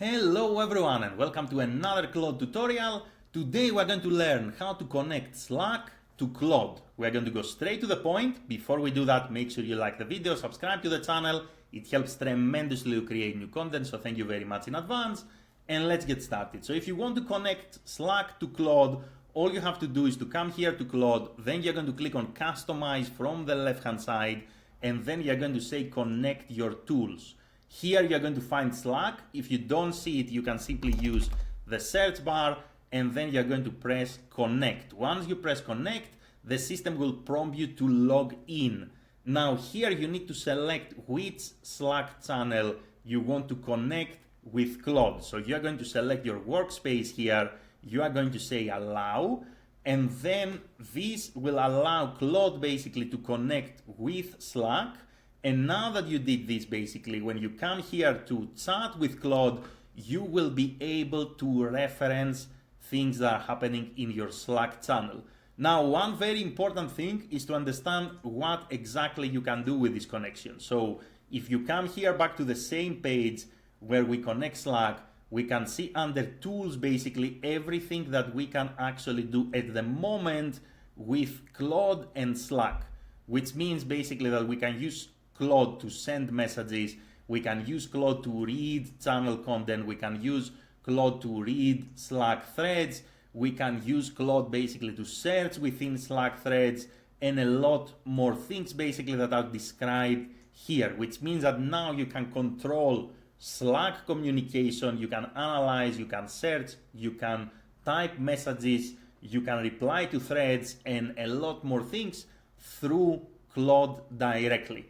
Hello everyone and welcome to another Claude tutorial. Today we're going to learn how to connect Slack to Claude. We're going to go straight to the point. Before we do that, make sure you like the video, subscribe to the channel. It helps tremendously to create new content, so thank you very much in advance. And let's get started. So if you want to connect Slack to Claude, all you have to do is to come here to Claude, then you're going to click on Customize from the left-hand side, and then you're going to say Connect your tools. Here you're going to find Slack. If you don't see it, you can simply use the search bar and then you're going to press Connect. Once you press Connect, the system will prompt you to log in. Now here you need to select which Slack channel you want to connect with Claude. So you're going to select your workspace here. You are going to say Allow, and then this will allow Claude basically to connect with Slack. And now that you did this, basically, when you come here to chat with Claude, you will be able to reference things that are happening in your Slack channel. Now, one very important thing is to understand what exactly you can do with this connection. So if you come here back to the same page where we connect Slack, we can see under tools, basically everything that we can actually do at the moment with Claude and Slack, which means basically that we can use Claude to send messages, we can use Claude to read channel content, we can use Claude to read Slack threads, we can use Claude basically to search within Slack threads, and a lot more things basically that are described here, which means that now you can control Slack communication, you can analyze, you can search, you can type messages, you can reply to threads, and a lot more things through Claude directly.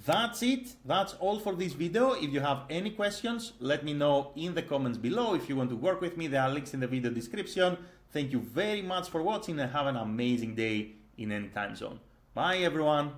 That's it. That's all for this video. If you have any questions, let me know in the comments below. If you want to work with me, there are links in the video description. Thank you very much for watching and have an amazing day in any time zone. Bye everyone.